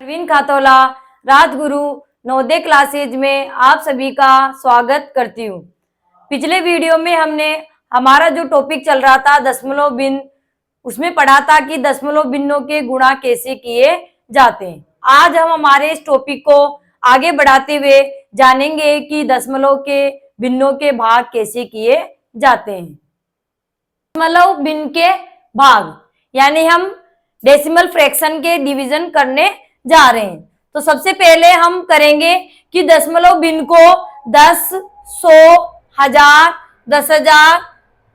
Praveen खातोला Rajguru Navodaya classes में आप सभी का स्वागत करती हूँ। पिछले वीडियो में हमने हमारा जो टॉपिक चल रहा था दशमलव भिन्न, उसमें पढ़ा था कि दशमलव भिन्नों के गुणा कैसे किए जाते हैं। आज हम हमारे इस टॉपिक को आगे बढ़ाते हुए जानेंगे कि दशमलव के भिन्नों के भाग कैसे किए जाते हैं। दशमलव भिन्न के भाग यानी हम डेसिमल फ्रैक्शन के डिवीजन करने जा रहे हैं। तो सबसे पहले हम करेंगे कि दशमलव भिन्न को 10, 100, 1000, 10,000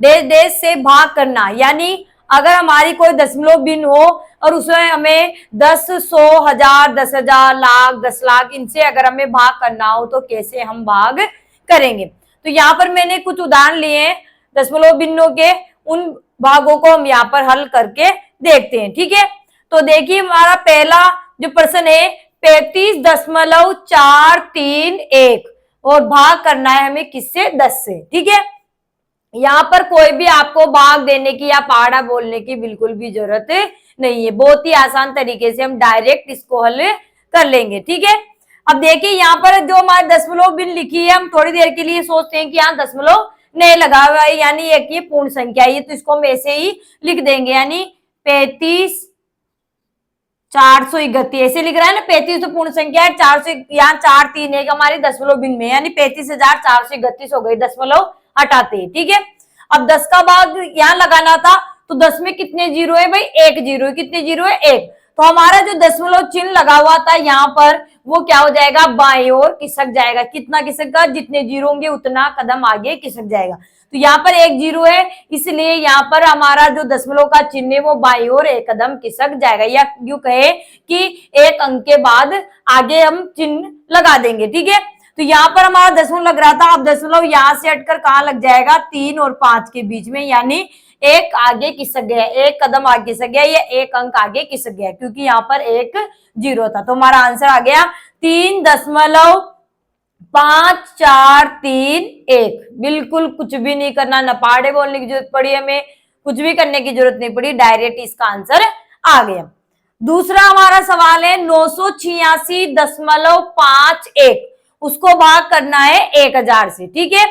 देश से भाग करना। यानी अगर हमारी कोई दशमलव भिन्न हो और उसमें हमें 10, 100, 1000, 10,000, लाख, 10 लाख इनसे अगर हमें भाग करना हो तो कैसे हम भाग करेंगे। तो यहाँ पर मैंने कुछ उदाहरण लिए हैं दशमलव भिन्नों के, उन भागों को हम यहाँ पर हल करके देखते हैं। ठीक है, तो देखिए हमारा पहला जो प्रश्न है 35.431 और भाग करना है हमें किससे? 10 से। ठीक है, यहाँ पर कोई भी आपको भाग देने की या पहाड़ा बोलने की बिल्कुल भी जरूरत नहीं है। बहुत ही आसान तरीके से हम डायरेक्ट इसको हल कर लेंगे। ठीक है, अब देखिए यहाँ पर जो हमारी दशमलव भिन्न लिखी है, हम थोड़ी देर के लिए सोचते हैं कि यहाँ दशमलव नहीं लगा हुआ है, यानी एक ये पूर्ण संख्या है, तो इसको हम ऐसे ही लिख देंगे, यानी 35,431 ऐसे लिख रहा है ना। 35 तो पूर्ण संख्या है, 400 यहाँ 4 3 1 हमारी दशमलव भिन्न में, यानी 35,431 हो गई, दशमलव हटाते हैं। ठीक है, अब 10 का भाग यहाँ लगाना था, तो 10 में कितने जीरो है भाई? 1 जीरो। कितने जीरो है? 1। तो हमारा जो दशमलव चिन्ह लगा हुआ था यहाँ पर वो क्या हो जाएगा? बाईं ओर खिसक जाएगा। कितना खिसकेगा? जितने जीरो होंगे उतना कदम आगे खिसक जाएगा। तो यहाँ पर 1 जीरो है, इसलिए यहाँ पर हमारा जो दशमलव का चिन्ह है वो बाईं ओर 1 कदम खिसक जाएगा, या यूं कहे कि 1 अंक के बाद आगे हम चिन्ह लगा देंगे। ठीक है, तो यहाँ पर हमारा दशमलव लग रहा था, अब दशमलव यहाँ से हटकर कहाँ लग जाएगा? 3 और 5 के बीच में, यानी 1 आगे खिसक गया, 1 कदम आगे खिसक गया, या 1 अंक आगे खिसक गया, क्योंकि यहाँ पर 1 जीरो था। तो हमारा आंसर आ गया 3.5431। बिल्कुल कुछ भी नहीं करना, न पहाड़े बोलने की जरूरत पड़ी, हमें कुछ भी करने की जरूरत नहीं पड़ी, डायरेक्ट इसका आंसर आ गया। दूसरा हमारा सवाल है 986.51, उसको भाग करना है 1000 से। ठीक है,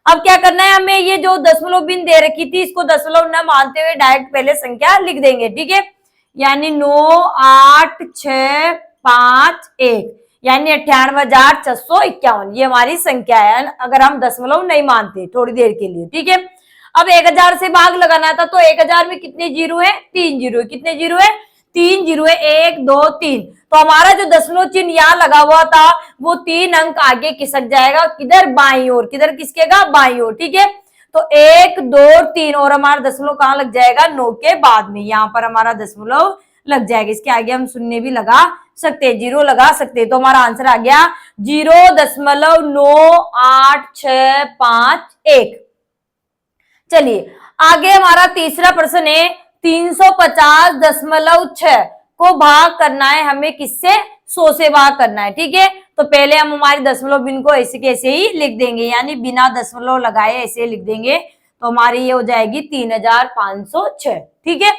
अब क्या करना है हमें? ये जो दशमलव भिन्न दे रखी थी इसको दशमलव न मानते हुए डायरेक्ट पहले संख्या लिख देंगे। ठीक है, यानी 98651 यानी 98,651 ये हमारी संख्या है, अगर हम दशमलव नहीं मानते थोड़ी देर के लिए। ठीक है, अब 1000 से भाग लगाना था, तो 1000 में कितने जीरो है? 3 जीरो। कितने जीरो है? 3 जीरो है, 1 2 3। तो हमारा जो दशमलव चिन्ह यहाँ लगा हुआ था वो 3 अंक आगे खिसक जाएगा, किधर? बाईं ओर। किधर खिसकेगा? बाईं ओर। ठीक है, तो 1 2 3 और हमारा दशमलव कहाँ लग जाएगा? 9 के बाद में, यहाँ पर हमारा दशमलव लग जाएगा। इसके आगे हम शून्य भी लगा सकते हैं, जीरो लगा सकते हैं। तो हमारा आंसर आ गया 0.98651। चलिए आगे हमारा तीसरा प्रश्न है 350.6 को भाग करना है हमें किससे? 100 से भाग करना है। ठीक है, तो पहले हम हमारी दशमलव भिन्न को ऐसे कैसे ही लिख देंगे, यानी बिना दशमलव लगाए ऐसे लिख देंगे, तो हमारी ये हो जाएगी 3506। ठीक है,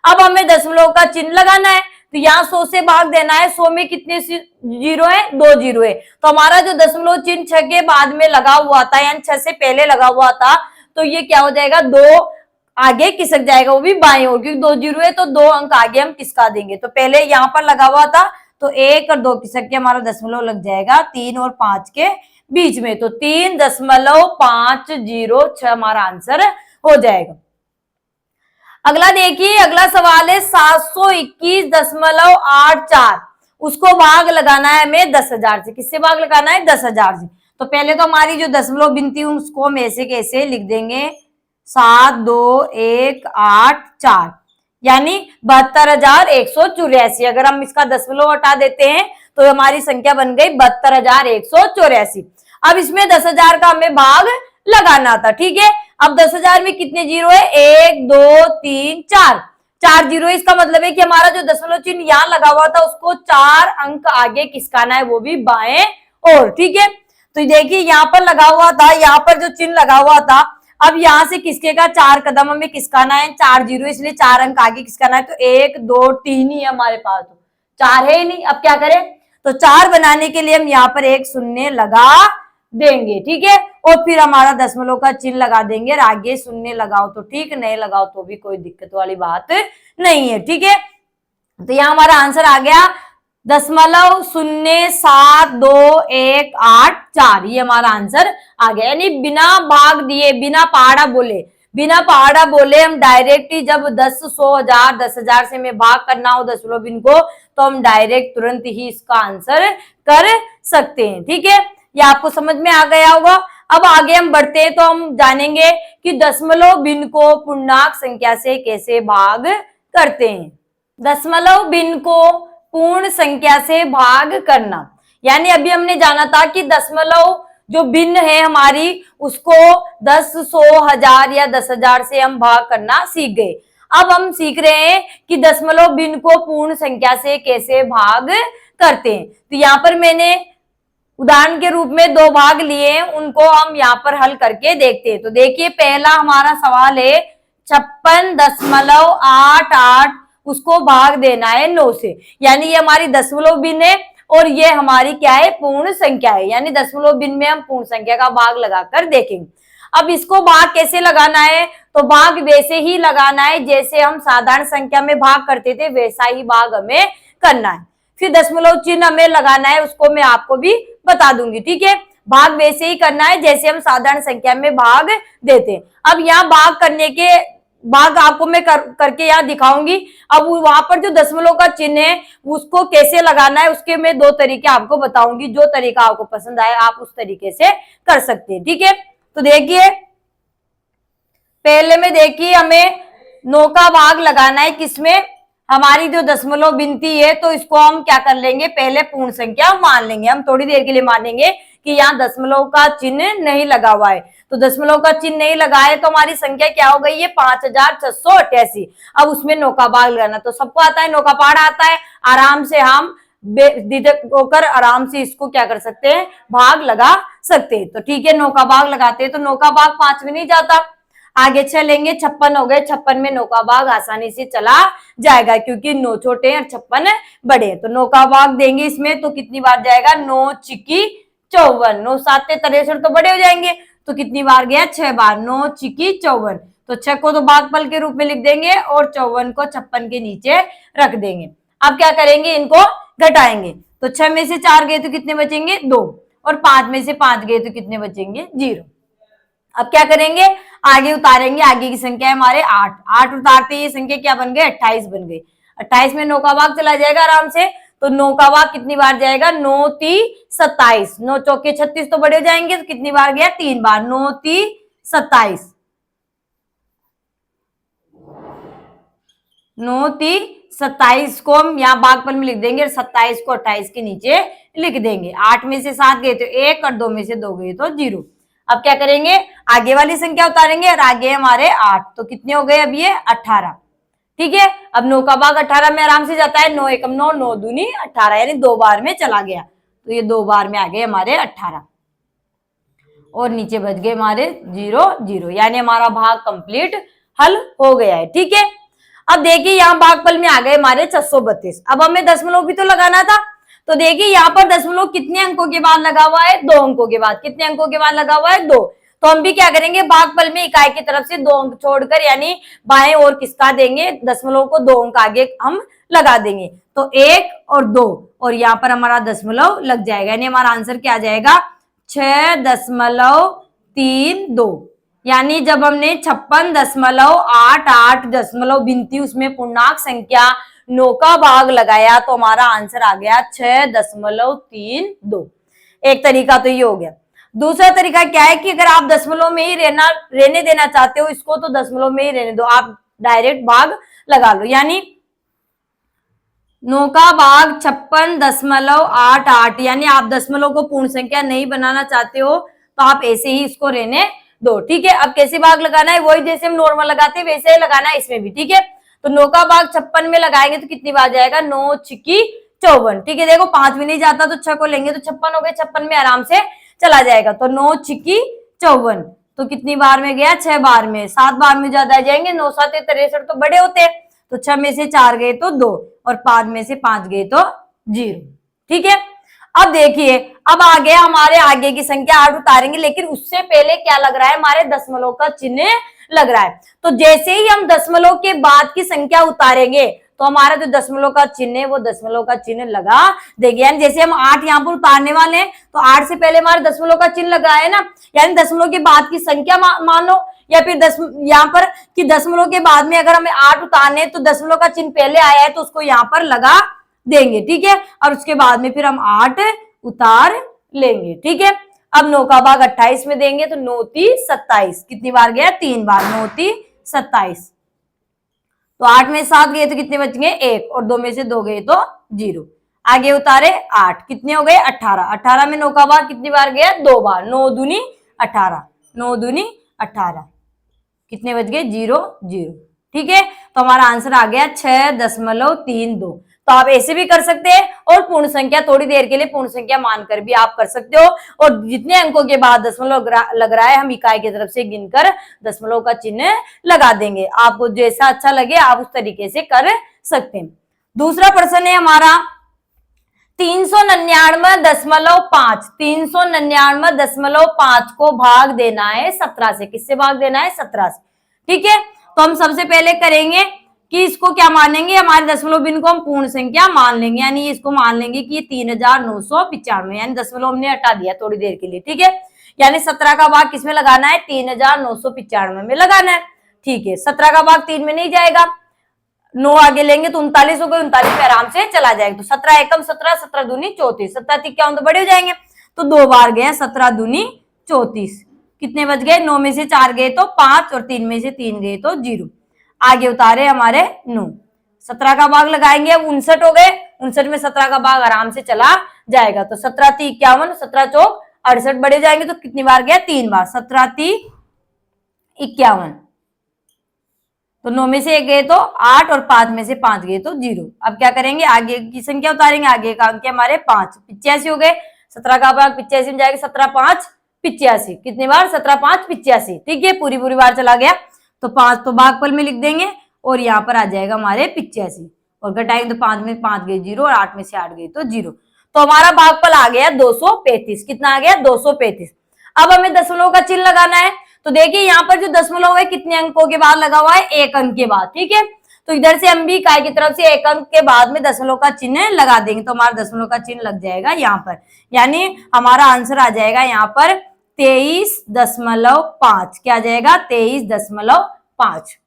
अब हमें दशमलव का चिन्ह लगाना है, तो यहाँ 100 से भाग देना है। 100 में कितने जीरो है? 2 जीरो है। तो हमारा जो दशमलव चिन्ह 6 के बाद में लगा हुआ था, यानी 6 से पहले लगा हुआ था, तो ये क्या हो जाएगा? 2 आगे खिसक जाएगा, वो भी बाईं ओर, क्योंकि 2 जीरो है तो 2 अंक आगे हम खिसका देंगे। तो पहले यहाँ पर लगा हुआ था, तो 1 और 2 खिसक के हमारा दशमलव लग जाएगा 3 और 5 के बीच में, तो 3.506 हमारा आंसर हो जाएगा। अगला देखिए, अगला सवाल है 721.84, उसको भाग लगाना है हमें 10,000 से। किससे भाग लगाना है? 10,000 से। तो पहले तो हमारी जो दशमलव भिन्न थी उसको हम ऐसे कैसे लिख देंगे? 72184 यानी 72,184। अगर हम इसका दशमलव हटा देते हैं तो हमारी संख्या बन गई 72,184। अब इसमें 10,000 का हमें भाग लगाना था। ठीक है, अब 10,000 में कितने जीरो है? 1 2 3 4 4 जीरो। इसका मतलब है कि हमारा जो दशमलव चिन्ह यहाँ लगा हुआ था उसको 4 अंक आगे खिसकाना है, वो भी बाएं ओर। ठीक है, तो देखिए यहाँ पर लगा हुआ था, यहाँ पर जो चिन्ह लगा हुआ था, अब यहाँ से किसकेगा? 4 कदम हमें किसकाना है, 4 जीरो, इसलिए 4 अंक आगे किसकाना है, तो 1 2 3 ही है हमारे पास, 4 है ही नहीं, अब क्या करें, तो 4 बनाने के लिए हम यहाँ पर एक शून्य लगा देंगे, ठीक है, और फिर हमारा दशमलव का चिन्ह लगा देंगे, और आगे शून्य लगाओ तो ठीक, नहीं लगाओ तो भी कोई दिक्कत वाली बात नहीं है, ठीक है। तो यहाँ हमारा आंसर आ गया 0.072184, ये हमारा आंसर आ गया। यानी बिना भाग दिए, बिना पहाड़ा बोले हम डायरेक्ट ही, जब 10, 100, 1000, 10,000 से में भाग करना हो दशमलव बिन को, तो हम डायरेक्ट तुरंत ही इसका आंसर कर सकते हैं, ठीक है। ये आपको समझ में आ गया होगा। अब आगे हम बढ़ते हैं तो हम जानेंगे कि दशमलव भिन्न को पूर्णांक संख्या से कैसे भाग करते हैं। दशमलव भिन्न को पूर्ण संख्या से भाग करना, यानी अभी हमने जाना था कि दशमलव जो भिन्न है हमारी, उसको 10, 100, 1000 या 10,000 से हम भाग करना सीख गए। अब हम सीख रहे हैं कि दशमलव भिन्न को पूर्ण संख्या से कैसे भाग करते हैं। तो यहाँ पर मैंने उदाहरण के रूप में 2 भाग लिए हैं, उनको हम यहाँ पर हल करके देखते हैं। तो देखिए, पहला हमारा सवाल है 56.88, उसको भाग देना है 9 से, यानी ये हमारी दशमलव भिन्न है और ये हमारी क्या है, पूर्ण संख्या है। यानी दशमलव भिन्न में हम पूर्ण संख्या का भाग लगाकर देखेंगे। अब इसको भाग कैसे लगाना है, तो भाग वैसे ही लगाना है जैसे हम साधारण संख्या में भाग करते थे, वैसा ही भाग हमें करना है। फिर दशमलव चिन्ह हमें लगाना है, उसको मैं आपको भी बता दूंगी, ठीक है। भाग वैसे ही करना है जैसे हम साधारण संख्या में भाग देते हैं। अब यहाँ भाग करने के भाग आपको मैं करके यहाँ दिखाऊंगी। अब वहां पर जो दशमलव का चिन्ह है उसको कैसे लगाना है, उसके मैं 2 तरीके आपको बताऊंगी। जो तरीका आपको पसंद आए आप उस तरीके से कर सकते हैं, ठीक है। तो देखिए, पहले में देखिए हमें 9 का भाग लगाना है, किसमें, हमारी जो दशमलव गिनती है, तो इसको हम क्या कर लेंगे, पहले पूर्ण संख्या मान लेंगे। हम थोड़ी देर के लिए मानेंगे कि यहाँ दशमलव का चिन्ह नहीं लगा हुआ है, तो दशमलव का चिन्ह नहीं लगा है तो हमारी संख्या क्या हो गई है, 5688। अब उसमें 9 का भाग लगाना, तो सबको आता है, 9 का पहाड़ा आता है, आराम से हम बेझिझक होकर आराम से इसको क्या कर सकते हैं, भाग लगा सकते हैं। तो ठीक है, 9 का भाग लगाते हैं, तो 9 का भाग 5 में नहीं जाता, आगे चलेंगे, 56 हो गए, 56 में 9 का भाग आसानी से चला जाएगा, क्योंकि 9 छोटे हैं और 56 बड़े हैं। तो 9 का भाग देंगे इसमें, तो कितनी बार जाएगा, 9 चिकी 54, 9 7 63 तो बड़े हो जाएंगे, तो कितनी बार गया, 6 बार, 9 चिकी 54। तो 6 को तो भागफल के रूप में लिख देंगे और 54 को 56 के नीचे रख देंगे। अब क्या करेंगे, इनको घटाएंगे, तो 6 में से 4 गए तो कितने बचेंगे, 2, और 5 में से 5 गए तो कितने बचेंगे, 0। अब क्या करेंगे, आगे उतारेंगे, आगे की संख्या है हमारे 8, 8 उतारते ये संख्या क्या बन गई, 28 बन गई। 28 में 9 का भाग चला जाएगा आराम से, तो 9 का भाग कितनी बार जाएगा, 9 3 27, 9 चौके 36 तो बड़े हो जाएंगे, तो कितनी बार गया, 3 बार, 9 3 27, 9 3 27 को हम यहाँ भागफल में लिख देंगे और 27 को 28 के नीचे लिख देंगे। 8 में से 7 गए तो 1 और 2 में से 2 गए तो 0। अब क्या करेंगे, आगे वाली संख्या उतारेंगे और आगे हमारे 8, तो कितने हो गए अब ये 18, ठीक है। अब 9 का भाग 18 में आराम से जाता है, 9 एकम 9, 9 दूनी 18, यानी 2 बार में चला गया, तो ये 2 बार में आ गए हमारे 18 और नीचे बच गए हमारे 0 0, यानी हमारा भाग कंप्लीट हल हो गया है, ठीक है। अब देखिए यहाँ भागफल में आ गए हमारे 632। अब हमें दशमलव भी तो लगाना था, तो देखिए यहाँ पर दशमलव कितने अंकों के बाद लगा हुआ है, 2 अंकों के बाद। कितने अंकों के बाद लगा हुआ है, 2। तो हम भी क्या करेंगे, भागफल में इकाई की तरफ से 2 अंक छोड़कर, यानी बाएं ओर किसका देंगे, दशमलव को 2 अंक आगे हम लगा देंगे, तो 1 और 2, और यहाँ पर हमारा दशमलव लग जाएगा, यानी हमारा आंसर क्या आ जाएगा, 6.32। यानी जब हमने 56.88 दशमलव गिनती, उसमें पूर्णांक संख्या 9 का भाग लगाया, तो हमारा आंसर आ गया 6.32। एक तरीका तो ये हो गया। दूसरा तरीका क्या है कि अगर आप दशमलव में ही रहने देना चाहते हो इसको, तो दशमलव में ही रहने दो, आप डायरेक्ट भाग लगा लो। यानी 9 का भाग 56.88, यानी आप दशमलव को पूर्ण संख्या नहीं बनाना चाहते हो तो आप ऐसे ही इसको रहने दो, ठीक है। अब कैसे भाग लगाना है, वही जैसे हम नॉर्मल लगाते हैं वैसे ही लगाना है इसमें भी, ठीक है। तो 9 का भाग 56 में लगाएंगे तो कितनी बार जाएगा, 9 छिकी 54, ठीक है। देखो 5 में नहीं जाता तो 6 को लेंगे तो 56 हो गए, 56 में आराम से चला जाएगा, तो 9 छिकी 54, तो कितनी बार में गया, 6 बार में, 7 बार में ज्यादा आ जाएंगे, 9 7 63 तो बड़े होते हैं, तो 6 में से 4 गए तो 2 और 5 में से 5 गए तो 0। ठीक है, अब देखिए अब आ गया हमारे आगे की संख्या 8 उतारेंगे, लेकिन उससे पहले क्या लग रहा है, हमारे दशमलव का चिन्ह लग रहा है। तो जैसे ही हम दशमलव के बाद की संख्या उतारेंगे तो हमारा जो दशमलव का चिन्ह है वो दशमलव का चिन्ह लगा देंगे। यानी जैसे हम 8 यहाँ पर उतारने वाले हैं तो 8 से पहले हमारे दशमलव का चिन्ह लगा है ना, यानी दशमलव के बाद की संख्या मानो, या फिर यहाँ पर कि दशमलव के बाद में अगर हमें 8 उतारने तो दशमलव का चिन्ह पहले आया है तो उसको यहाँ पर लगा देंगे। ठीक है, और उसके बाद में फिर हम 8 उतार लेंगे। ठीक है, अब 9 का भाग 28 में देंगे तो 9 3 27, कितनी बार गया, 3 बार, 9 3 27। तो 8 में 7 गए तो कितने बच गए, 1, और 2 में से 2 गए तो 0। आगे उतारे 8, कितने हो गए, 18। 18 में 9 का भाग कितनी बार गया, 2 बार, 9 दूनी 18, 9 दूनी 18, कितने बच गए, 0 0। ठीक है, तो हमारा आंसर आ गया 6.32। तो आप ऐसे भी कर सकते हैं और पूर्ण संख्या थोड़ी देर के लिए पूर्ण संख्या मानकर भी आप कर सकते हो, और जितने अंकों के बाद दशमलव लग रहा है हम इकाई की तरफ से गिनकर दशमलव का चिन्ह लगा देंगे। आपको जैसा अच्छा लगे आप उस तरीके से कर सकते हैं। दूसरा प्रश्न है हमारा 399.5, 399.5 को भाग देना है 17 से। किससे भाग देना है, 17 से। ठीक है, तो हम सबसे पहले करेंगे कि इसको क्या मानेंगे, हमारे दशमलव बिन को हम पूर्ण संख्या मान लेंगे, यानी इसको मान लेंगे कि 3995, यानी दशमलव हमने हटा दिया थोड़ी देर के लिए। ठीक है, यानी 17 का भाग किसमें लगाना है, 3995 में लगाना है। ठीक है, 17 का भाग 3 में नहीं जाएगा, 9 आगे लेंगे तो 39 हो गए, 39 में आराम से चला जाएगा। तो 17 एकम 17, 17 दूनी 34, 17 क्या तो बड़े हो जाएंगे, तो 2 बार गए 17 दूनी 34, कितने बच गए, 9 में से 4 गए तो 5 और 3 में से 3 गए तो 0। आगे उतारे हमारे 9, 17 का भाग लगाएंगे, अब 59 हो गए, 59 में 17 का भाग आराम से चला जाएगा। तो 17 3 51, 17 चौक 68 बड़े जाएंगे तो कितनी बार गया, 3 बार, 17 3 51। तो 9 में से 1 गए तो 8 और 5 में से 5 गए तो 0। अब क्या करेंगे, आगे की संख्या उतारेंगे, आगे का अंक हमारे 5, 85 हो गए, 17 का भाग 85 में जाएगा, 17 5 85, कितनी बार, 17 5 85। ठीक है, पूरी बार चला गया तो 5 तो भागफल में लिख देंगे और यहाँ पर आ जाएगा हमारे 85, और घटाएंगे तो 5 में 5 गए 0 और 8 में से 8 गए तो 0। तो हमारा भागफल आ गया 235, कितना आ गया, 235। अब हमें दशमलव का चिन्ह लगाना है, तो देखिए यहाँ पर जो दशमलव है कितने अंकों के बाद लगा हुआ है, 1 अंक के बाद। ठीक है, तो इधर से हम भी इकाई की तरफ से 1 अंक के बाद में दशमलव का चिन्ह लगा देंगे, तो हमारा दशमलव का चिन्ह लग जाएगा यहाँ पर, यानी हमारा आंसर आ जाएगा यहाँ पर 23.5। क्या आ जाएगा, 23.5।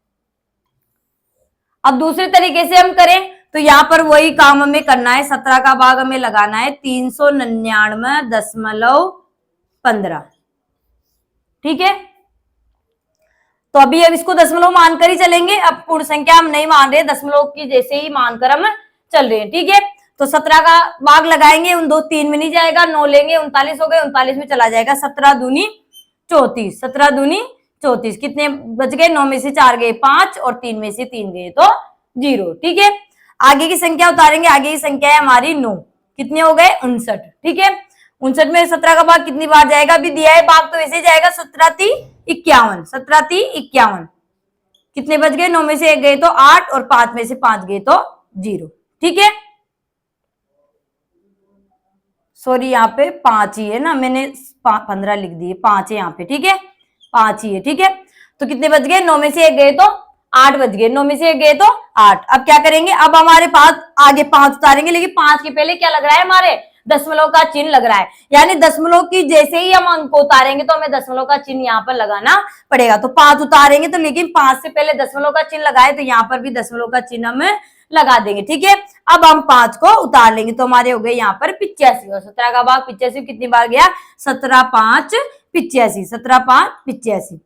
अब दूसरे तरीके से हम करें तो यहाँ पर वही काम हमें करना है, 17 का भाग हमें लगाना है 399.15। ठीक है, तो अभी अब इसको दशमलव मानकर ही चलेंगे, अब पूर्ण संख्या हम नहीं मान रहे, दशमलव की जैसे ही मानकर हम चल रहे हैं। ठीक है, तो 17 का भाग लगाएंगे, उन 2 3 में नहीं जाएगा, 9 लेंगे, 39 हो गए, 39 में चला जाएगा, 17 दूनी 34, 17 दूनी 34, कितने बच गए, 9 में से 4 गए 5 और 3 में से 3 गए तो 0। ठीक है, आगे की संख्या उतारेंगे, आगे की संख्या है हमारी 9, कितने हो गए, 59। ठीक है, 59 में 17 का भाग कितनी बार जाएगा, अभी दिया है भाग तो ऐसे जाएगा, 17 3 51, 17 3 51, कितने बच गए, 9 में से 1 गए तो 8 और 5 में से 5 गए तो 0। ठीक है, सॉरी यहाँ पे 5 ही है ना, मैंने 15 लिख दिए, 5 है यहाँ पे। ठीक है, 5 ही है। ठीक है, तो कितने बच गए, 9 में से 1 गए तो 8 बच गए, 9 में से 1 गए तो 8। अब क्या करेंगे, अब हमारे पास आगे 5 उतारेंगे, लेकिन 5 के पहले क्या लग रहा है, हमारे दशमलव का चिन्ह लग रहा है, यानी दशमलव की जैसे ही हम अंक उतारेंगे तो हमें दशमलव का चिन्ह यहाँ पर लगाना पड़ेगा। तो 5 उतारेंगे तो, लेकिन 5 से पहले दशमलव का चिन्ह लगाए तो यहाँ पर भी दशमलव का चिन्ह हम लगा देंगे। ठीक है, अब हम 5 को उतार लेंगे तो हमारे हो गए यहाँ पर 85, और 17 का भाग 85 कितनी बार गया, 17 5 85, 17 5 85।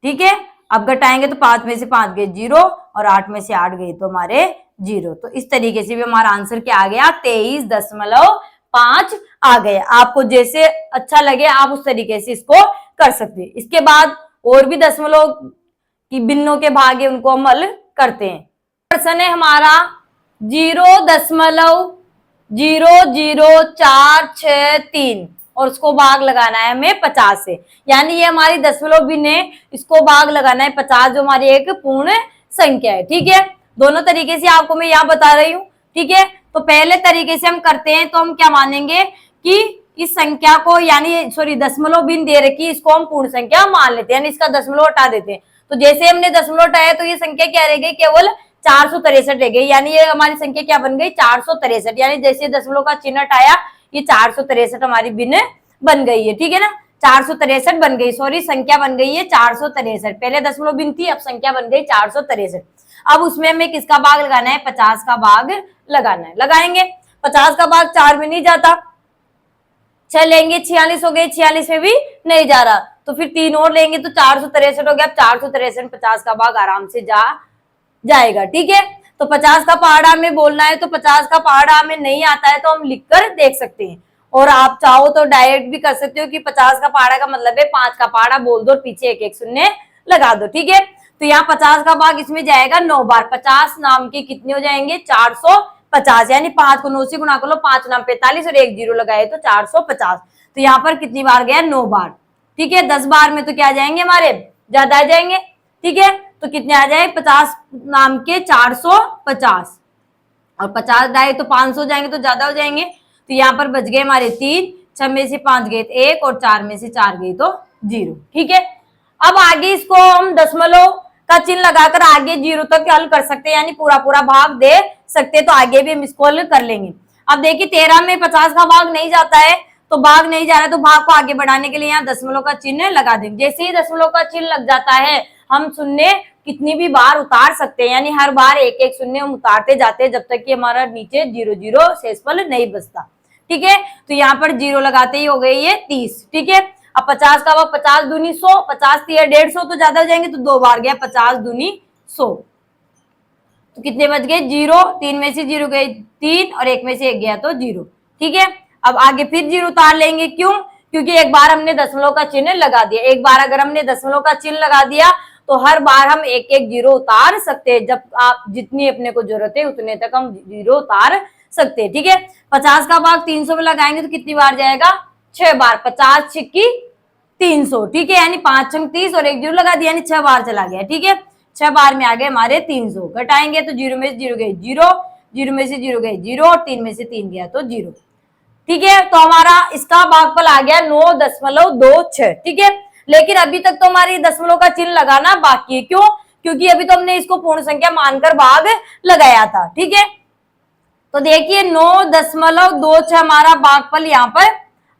ठीक है, अब घटाएंगे तो 5 में से 5 गए 0 और 8 में से 8 गए तो हमारे 0। तो इस तरीके से भी हमारा आंसर क्या आ गया, 23.5 आ गए। आपको जैसे अच्छा लगे आप उस तरीके से इसको कर सकते हैं। इसके बाद और भी दशमलव की भिन्नों के भाग है, उनको हम हल करते हैं। प्रश्न है हमारा 0.00463 और उसको भाग लगाना है हमें 50 से, यानी ये हमारी दशमलव भिन्न है, इसको भाग लगाना है 50 जो हमारी एक पूर्ण संख्या है। ठीक है, दोनों तरीके से आपको मैं यहाँ बता रही हूँ, ठीक है। तो पहले तरीके से हम करते हैं तो हम क्या मानेंगे कि इस संख्या को यानी सॉरी दशमलव बिन दे रखी, इसको हम पूर्ण संख्या मान लेते हैं, यानी इसका दशमलव हटा देते हैं। तो जैसे हमने दशमलव हटाया तो ये संख्या क्या रह गई, केवल 463 रह गई, यानी ये हमारी संख्या क्या बन गई 463, यानी जैसे दशमलव का चिन्ह हटाया ये 463 हमारी बिन बन गई है, ठीक है ना। 463 बन गई, सॉरी संख्या बन गई है 463, पहले दशमलव बिन थी अब संख्या बन गई 463। अब उसमें हमें किसका भाग लगाना है, 50 का भाग लगाना है, लगाएंगे। 50 का भाग 4 में नहीं जाता, 6 लेंगे 46 हो गए, 46 में भी नहीं जा रहा, तो फिर 3 और लेंगे तो 463 हो गया। अब 463 50 का भाग आराम से जाएगा, ठीक है। तो 50 का पहाड़ा हमें बोलना है, तो 50 का पहाड़ा हमें नहीं आता है तो हम लिखकर देख सकते हैं, और आप चाहो तो डायरेक्ट भी कर सकते हो कि 50 का पहाड़ा का मतलब है 5 का पहाड़ा बोल दो और पीछे एक एक शून्य लगा दो, ठीक है। तो यहाँ 50 का भाग इसमें जाएगा 9 बार, 50 नाम के कितने हो जाएंगे 450, यानी 5 को 9 से गुणा कर लो, 5 नाम 45 और 1 जीरो लगाए तो 450। तो यहाँ पर कितनी बार गया 9 बार, ठीक है। 10 बार में तो क्या आ जाएंगे हमारे ज्यादा आ जाएंगे, ठीक है। तो कितने आ जाए 50 नाम के 450 और 50 डाले तो 500 जाएंगे तो ज्यादा हो जाएंगे। तो यहाँ पर बच गए हमारे 3, 6 में से 5 गए 1 और 4 में से 4 गए तो 0, ठीक है। अब आगे इसको हम दशमलव का चिन्ह लगाकर आगे 0 तक हल कर सकते हैं, यानी पूरा पूरा भाग दे सकते हैं, तो आगे भी हम इसको हल कर लेंगे। अब देखिए 13 में 50 का भाग नहीं जाता है, तो भाग नहीं जा रहा है तो भाग को आगे बढ़ाने के लिए यहाँ दशमलव का चिन्ह लगा देंगे। जैसे ही दशमलव का चिन्ह लग जाता है हम शून्य कितनी भी बार उतार सकते हैं, यानी हर बार एक एक शून्य हम उतारते जाते हैं जब तक कि हमारा नीचे 0 0 शेषफल नहीं बचता, ठीक है। तो यहाँ पर 0 लगाते ही हो गई ये 30, ठीक है। अब 50 का भाग 50 दूनी 100, 50 3 150 तो ज्यादा हो जाएंगे, तो 2 बार गया 50 दूनी 100, तो कितने बच गए 0, 3 में से 0 गए 3 और 1 में से 1 गया तो 0, ठीक है। अब आगे फिर 0 उतार लेंगे, क्यों, क्योंकि एक बार हमने दशमलव का चिन्ह लगा दिया, एक बार अगर हमने दशमलव का चिन्ह लगा दिया तो हर बार हम एक एक 0 उतार सकते हैं, जब आप जितनी अपने को जरूरत है उतने तक हम 0 उतार सकते हैं, ठीक है। 50 का भाग 300 में लगाएंगे तो कितनी बार जाएगा 6 बार, 50 छिक्की 300, ठीक है, यानी 5 छंग 30 और 1 0 लगा दिया, यानी 6 बार चला गया, ठीक है। 6 बार में आ गए हमारे 300, घटाएंगे तो 0 में से 0 गए 0, 0 में से 0 गए 0 और 3 में से 3 गया तो 0, ठीक है। तो हमारा इसका भागफल आ गया 9.26, ठीक है। लेकिन अभी तक तो हमारी दशमलव का चिन्ह लगाना बाकी है, क्यों, क्योंकि अभी तो हमने इसको पूर्ण संख्या मानकर भाग लगाया था, ठीक है। तो देखिए 9.26 हमारा भागफल यहाँ पर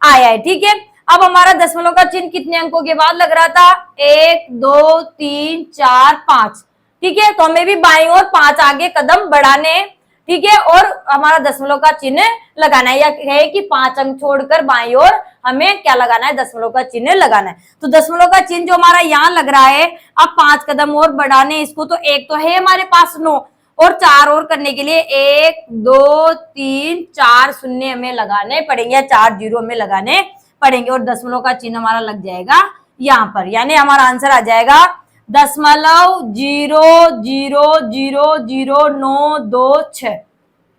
आया है, ठीक है। अब हमारा दशमलव का चिन्ह कितने अंकों के बाद लग रहा था 1 2 3 4 5, ठीक है। तो हमें भी बाईं ओर 5 आगे कदम बढ़ाने, ठीक है, और हमारा दशमलव का चिन्ह लगाना है, या है कि 5 अंक छोड़कर बाईं ओर हमें क्या लगाना है दशमलव का चिन्ह लगाना है। तो दशमलव का चिन्ह जो हमारा यहाँ लग रहा है, अब 5 कदम और बढ़ाने इसको, तो एक तो है हमारे पास 9 और 4 और करने के लिए 1 2 3 4 शून्य हमें लगाने पड़ेंगे, या 4 0 हमें लगाने पड़ेंगे, और दशमलव का चिन्ह हमारा लग जाएगा यहाँ पर, यानी हमारा आंसर आ जाएगा 0.00000926,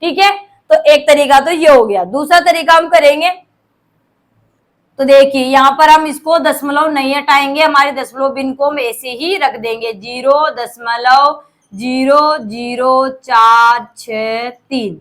ठीक है। तो एक तरीका तो ये हो गया। दूसरा तरीका हम करेंगे, तो देखिए यहाँ पर हम इसको दशमलव नहीं हटाएंगे, हमारे दशमलव बिन को हम ऐसे ही रख देंगे 0.000463,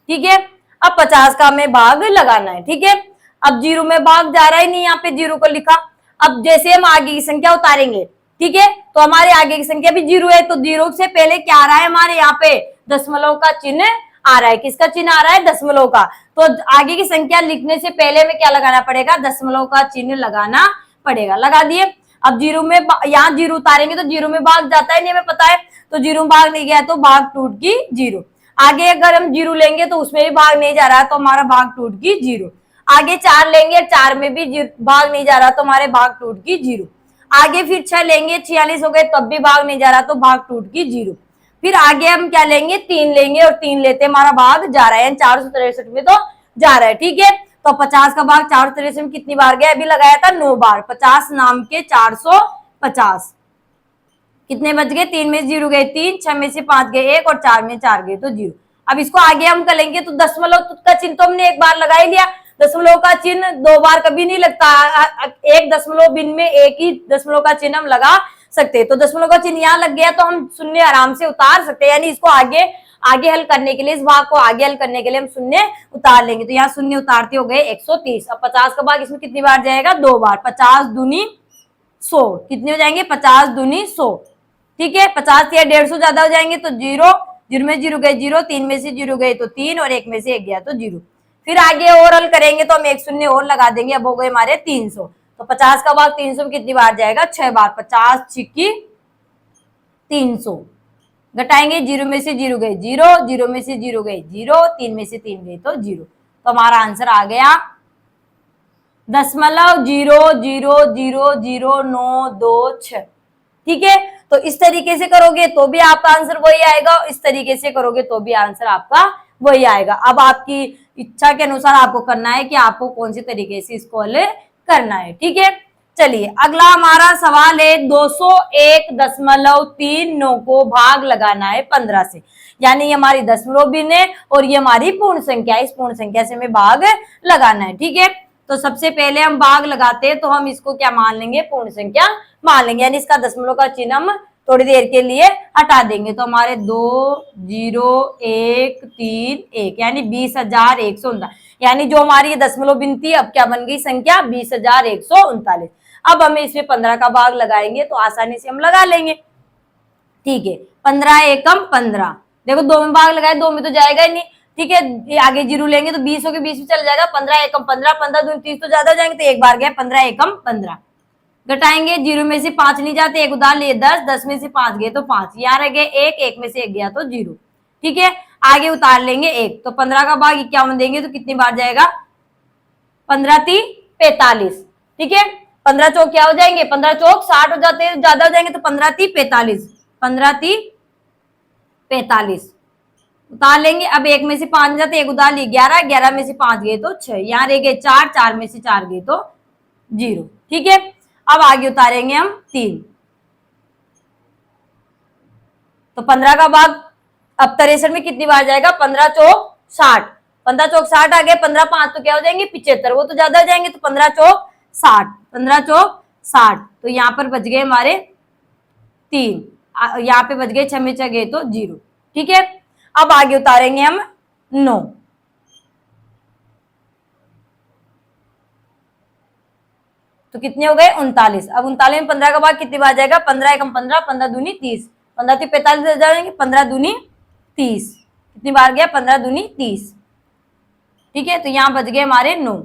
ठीक है। अब 50 का हमें भाग लगाना है, ठीक है। अब 0 में भाग जा रहा ही नहीं, यहाँ पे 0 को लिखा। अब जैसे हम आगे की संख्या उतारेंगे, ठीक है, तो हमारे आगे की संख्या भी 0 है, तो 0 से पहले क्या आ रहा है हमारे यहाँ पे दशमलव का चिन्ह आ रहा है। किसका चिन्ह आ रहा है दशमलव का। तो आगे की संख्या लिखने से पहले हमें क्या लगाना पड़ेगा दशमलव का चिन्ह लगाना पड़ेगा। लगा दिए। अब 0 में यहाँ 0 उतारेंगे तो 0 में भाग जाता है नहीं, हमें पता है, तो 0 में भाग नहीं गया तो भाग टूट की 0। आगे अगर हम 0 लेंगे तो उसमें भी भाग नहीं जा रहा है तो हमारा भाग टूट की 0। आगे 4 लेंगे, 4 में भी भाग नहीं जा रहा तो हमारे भाग टूट की 0। आगे फिर 6 लेंगे, 46 हो गए तब भी भाग नहीं जा रहा तो भाग टूट की 0। फिर आगे हम क्या लेंगे 3 लेंगे, और 3 लेते हमारा भाग जा रहा है 463 में तो जा रहा है, ठीक है। तो 50 का भाग 463 में कितनी बार गया, अभी लगाया था 9 बार। 50 नाम के 450, कितने बच गए 3 में 0 गए 3, 6 में से 5 गए 1 और 4 में 4 गए तो 0। अब इसको आगे हम करेंगे तो दशमलव का चिन्ह तो हमने एक बार लगा ही लिया, दशमलव का चिन्ह 2 बार कभी नहीं लगता। एक दशमलव बिन में एक ही दशमलव का चिन्ह हम लगा सकते। तो दशमलव का चिन्ह यहाँ लग गया तो हम शून्य आराम से उतार सकते हैं, यानी इसको आगे आगे हल करने के लिए, इस भाग को आगे हल करने के लिए हम शून्य उतार लेंगे। तो यहाँ शून्य उतारते हो गए 130। अब 50 का भाग इसमें कितनी बार जाएगा? 2 बार। 50 दूनी 100 कितने हो जाएंगे? 50 दूनी 100। ठीक है, 50 या 150 ज्यादा हो जाएंगे तो 0, 0 में 0 गए 0, 3 में से 0 गए तो 3 और 1 में से 1 गया तो 0। फिर आगे और हल करेंगे तो हम एक शून्य और लगा देंगे, अब हो गए हमारे 300। तो 50 का भाग 300 में कितनी बार जाएगा? 6 बार। 50 छिक्की 300। घटाएंगे, 0 में से 0 गए 0, 0 में से 0 गए 0, 3 में से 3 गए तो 0। तो हमारा आंसर आ गया 0.00000926। ठीक है, तो इस तरीके से करोगे तो भी आपका आंसर वही आएगा, इस तरीके से करोगे तो भी आंसर आपका वही आएगा। अब आपकी इच्छा के अनुसार आपको करना है कि आपको कौन से तरीके से इसको हल करना है। ठीक है, चलिए अगला हमारा सवाल है 201.39 को भाग लगाना है 15 से, यानी ये हमारी दशमलव भिन्न है और ये हमारी पूर्ण संख्या, इस पूर्ण संख्या से हमें भाग लगाना है। ठीक है, तो सबसे पहले हम भाग लगाते हैं तो हम इसको क्या मान लेंगे? पूर्ण संख्या मान लेंगे, यानी इसका दशमलव का चिन्ह हम थोड़ी देर के लिए हटा देंगे। तो हमारे 20131 यानी 20,139, यानी जो हमारी ये दशमलव भिन्न थी अब क्या बन गई संख्या? 20,139। अब हमें इसमें 15 का भाग लगाएंगे तो आसानी से हम लगा लेंगे। ठीक है, 15 एकम 15, देखो 2 में भाग लगाए 2 में तो जाएगा ही नहीं। ठीक है, आगे 0 लेंगे तो 20 के 20 में चल जाएगा। 15 एकम 15, 15 दूनी 30 तो ज्यादा हो जाएंगे, तो एक बार गया 15 एकम 15। घटाएंगे, 0 में से 5 नहीं जाते, एक उधार लिए 10, 10 में से 5 गए तो 5, यहाँ रह गए 1, 1 में से 1 गया तो 0। ठीक है, आगे उतार लेंगे 1, तो 15 का भाग 51 देंगे तो कितनी बार जाएगा? 15 3 45। ठीक है, 15 चौक क्या हो जाएंगे? 15 चौक 60 हो जाते हैं, ज्यादा हो जाएंगे तो 15 3 45, 15 3 45 उतार लेंगे। अब 1 में से 5 जाते, एक उतार लिए 11, 11 में से 5 गए तो 6, यहाँ रह गए 4, 4 में से 4 गए तो 0। ठीक है, अब आगे उतारेंगे हम 3, तो 15 का भाग अब 63 में कितनी बार जाएगा? 15 चौक 60, 15 चौक 60 आ गए, 15 5 तो क्या हो जाएंगे? 75, वो तो ज्यादा हो जाएंगे, तो 15 चौक 60, 15 चौक 60, तो यहाँ पर बच गए हमारे 3, यहाँ पे बच गए 6 में 6 गए तो 0। ठीक है, अब आगे उतारेंगे हम 9, तो कितने हो गए? 39। अब 39 में 15 का भाग कितनी बार जाएगा? 15 एकम 15, 15 दूनी 30, 15 3 45 हो जाएंगे, 15 दूनी 30, कितनी बार गया? 15 दूनी 30। ठीक है, तो यहाँ बच गए हमारे 9,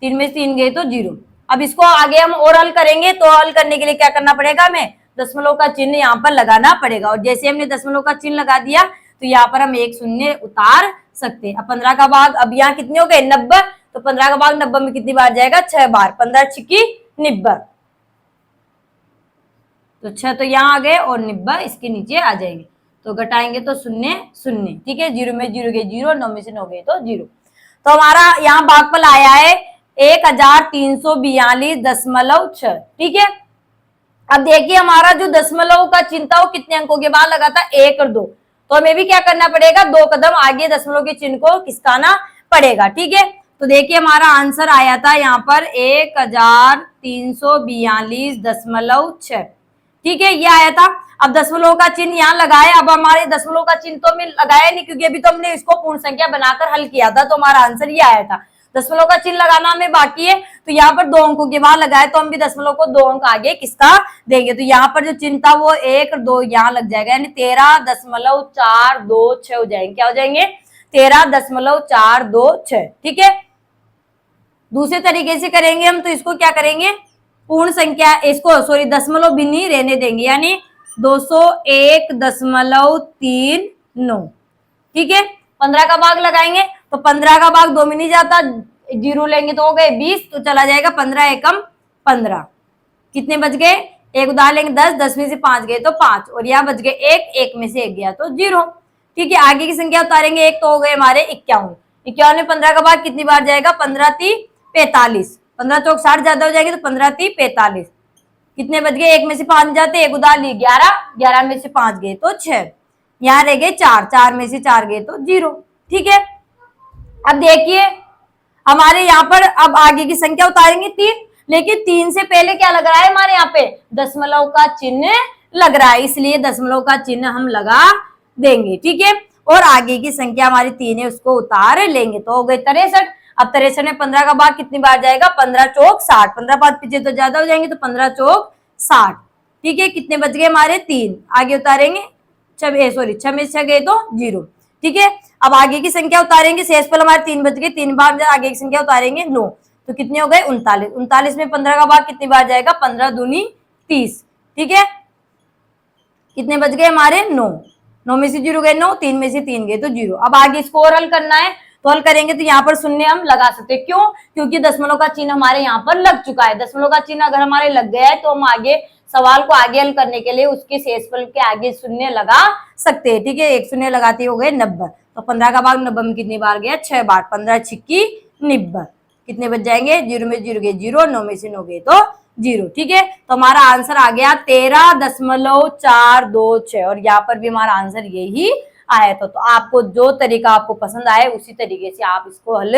3 में से 3 गए तो 0। अब इसको आगे हम और हल करेंगे, तो हल करने के लिए क्या करना पड़ेगा? हमें दशमलव का चिन्ह यहाँ पर लगाना पड़ेगा, और जैसे हमने दशमलव का चिन्ह लगा दिया तो यहाँ पर हम एक शून्य उतार सकते हैं। अब 15 का भाग अब यहाँ कितने हो गए? 90, तो 15 का भाग 90 में कितनी बार जाएगा? 6 बार। 15 छिक्की 90, तो 6 तो यहाँ आ गए और 90 इसके नीचे आ जाएंगे, तो घटाएंगे तो 0 0। ठीक है, 0 में 0 गए 0, 9 में से 9 गए तो 0। तो हमारा यहाँ भागफल आया है 1342.6। ठीक है, अब देखिए हमारा जो दशमलव का चिन्ह था वो कितने अंकों के बाद लगा था? 1 और 2, तो हमें भी क्या करना पड़ेगा? 2 कदम आगे दशमलव के चिन्ह को खिसकाना पड़ेगा। ठीक है, तो देखिए हमारा आंसर आया था यहाँ पर 1342.6। ठीक है, ये आया था। अब दशमलव का चिन्ह यहाँ लगाए, अब हमारे दशमलव का चिन्ह तो हमने लगाया नहीं, क्योंकि अभी तो हमने इसको पूर्ण संख्या बनाकर हल किया था, तो हमारा आंसर ये आया था। दशमलव का चिन्ह लगाना हमें बाकी है, तो यहाँ पर 2 अंकों के बाद लगाए, तो हम भी दशमलव को 2 अंक आगे किसका देंगे? तो यहाँ पर जो चिन्ह था वो 1 और 2 यहाँ लग जाएगा, यानी 13.426 हो जाएंगे। क्या हो जाएंगे? 13.426। ठीक है, दूसरे तरीके से करेंगे हम, तो इसको क्या करेंगे? पूर्ण संख्या, इसको सॉरी दशमलव भिन्न ही रहने देंगे, यानी 201.39। ठीक है, 15 का भाग लगाएंगे, तो 15 का भाग 2 में नहीं जाता, 0 लेंगे तो हो गए 20, तो चला जाएगा 15 एकम 15, कितने बच गए? एक उधार लेंगे 10, 10 में से 5 गए तो 5, और यहाँ बच गए 1, 1 में से 1 गया तो 0। ठीक है, आगे की संख्या उतारेंगे 1, तो हो गए हमारे 51। 51 में 15 का भाग कितनी बार जाएगा? 15 3 45, 15 चौक 60 ज्यादा हो जाएगी, तो 15 3 45, कितने बच गए? 1 में से 5 जाते, एक उधार ली 11, 11 में से 5 गए तो 6, यहाँ रह गए 4, 4 में से 4 गए तो 0। ठीक है, अब देखिए हमारे यहाँ पर अब आगे की संख्या उतारेंगे 3, लेकिन 3 से पहले क्या लग रहा है हमारे यहाँ पे, दशमलव का चिन्ह लग रहा है, इसलिए दशमलव का चिन्ह हम लगा देंगे। ठीक है, और आगे की संख्या हमारी 3 है उसको उतार लेंगे, तो हो गए 63। अब 63 में 15 का भाग कितनी बार जाएगा, 15 चौक 60, 15 बाद पीछे तो ज्यादा हो जाएंगे, तो 15 चौक 60। ठीक है, कितने बच गए हमारे 3, आगे उतारेंगे 6 में 6 गए तो 0। ठीक है, अब आगे की संख्या उतारेंगे, शेषफल हमारे 3 बच गए, 3 बार आगे की संख्या उतारेंगे 9, तो कितने हो गए 39। 39 में 15 का भाग कितनी बार जाएगा, 15 दूनी 30। ठीक है, कितने बच गए हमारे 9, 9 में से 0 गए 9, 3 में से 3 गए तो 0। अब आगे इसको और हल करना है, तो हल करेंगे तो यहाँ पर शून्य हम लगा सकते हैं, क्यों, क्योंकि दशमलव का चिन्ह हमारे यहाँ पर लग चुका है। दशमलव का चिन्ह अगर हमारे लग गया है तो हम आगे सवाल को आगे हल करने के लिए उसके शेषफल के आगे शून्य लगा सकते हैं। ठीक है, एक शून्य लगाते हो गए 90, तो 15 का भाग 90 में कितनी बार गया, 6 बार, 15 छिक्की 90, कितने बच जाएंगे, 0 में 0 गए 0, 9 में से 9 गए तो 0। ठीक है, तो हमारा आंसर आ गया 13.426, और यहाँ पर भी हमारा आंसर यही आया था। तो आपको जो तरीका आपको पसंद आए उसी तरीके से आप इसको हल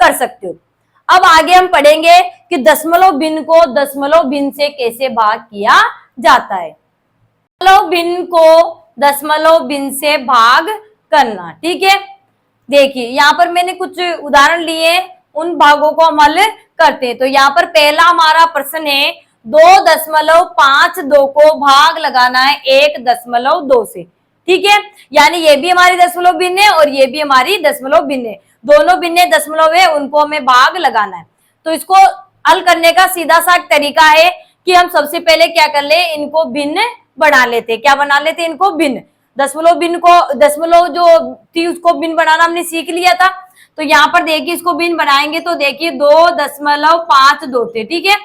कर सकते हो। अब आगे हम पढ़ेंगे कि दशमलव भिन्न को दशमलव भिन्न से कैसे भाग किया जाता है। दशमलव भिन्न को दशमलव भिन्न से भाग करना। ठीक है, देखिए यहाँ पर मैंने कुछ उदाहरण लिए, उन भागों को हम हल करते हैं। तो यहाँ पर पहला हमारा प्रश्न है, 2.52 को भाग लगाना है 1.2 से। ठीक है, यानी ये भी हमारी दशमलव भिन्न है और ये भी हमारी दशमलव भिन्न है, दोनों भिन्न दशमलव है, उनको हमें भाग लगाना है। तो इसको हल करने का सीधा सा तरीका है कि हम सबसे पहले क्या कर ले, इनको भिन्न बना लेते। क्या बना लेते, इनको भिन्न, दशमलव भिन्न को, दशमलव जो थी उसको भिन्न बनाना हमने सीख लिया था। तो यहाँ पर देखिए इसको भिन्न बनाएंगे तो देखिए 2.52 थे। ठीक है,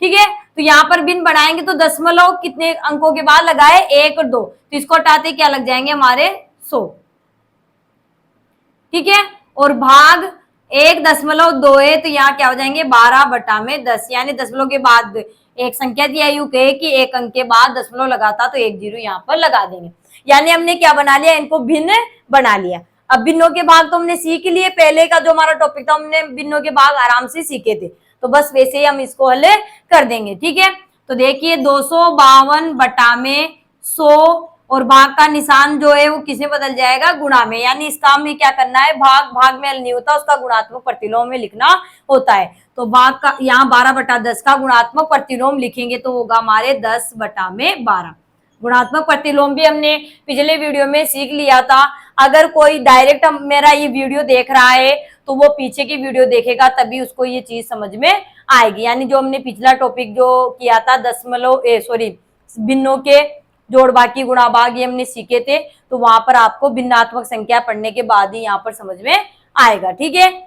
ठीक है, तो यहाँ पर भिन्न बनाएंगे तो दशमलव कितने अंकों के बाद लगाए, 1 और 2, तो इसको हटाते क्या लग जाएंगे हमारे 100। ठीक है, और भाग 1.2 है, तो यहाँ क्या हो जाएंगे 12/10, यानी दशमलव के बाद एक संख्या दी आयु कहे कि एक अंक के बाद दशमलव लगाता तो 1 0 यहाँ पर लगा देंगे। यानी हमने क्या बना लिया, इनको भिन्न बना लिया। अब भिन्नों के भाग तो हमने सीख लिए, पहले का जो हमारा टॉपिक था हमने भिन्नों के भाग आराम से सीखे थे, तो बस वैसे ही हम इसको हल कर देंगे। ठीक है, तो देखिए 252/100, और भाग का निशान जो है वो किसमें बदल जाएगा, गुणा में, यानी इस काम में क्या करना है, भाग में हल नहीं होता, उसका गुणात्मक प्रतिलोम में लिखना होता है। तो भाग का यहाँ 12/10 का गुणात्मक प्रतिलोम लिखेंगे तो होगा हमारे 10/12। गुणात्मक प्रतिलोम भी हमने पिछले वीडियो में सीख लिया था। अगर कोई डायरेक्ट मेरा ये वीडियो देख रहा है तो वो पीछे की वीडियो देखेगा, तभी उसको ये चीज समझ में आएगी। यानी जो हमने पिछला टॉपिक जो किया था भिन्नों के जोड़ बाकी गुणा भाग, ये हमने सीखे थे, तो वहां पर आपको भिन्नात्मक संख्या पढ़ने के बाद ही यहाँ पर समझ में आएगा। ठीक है,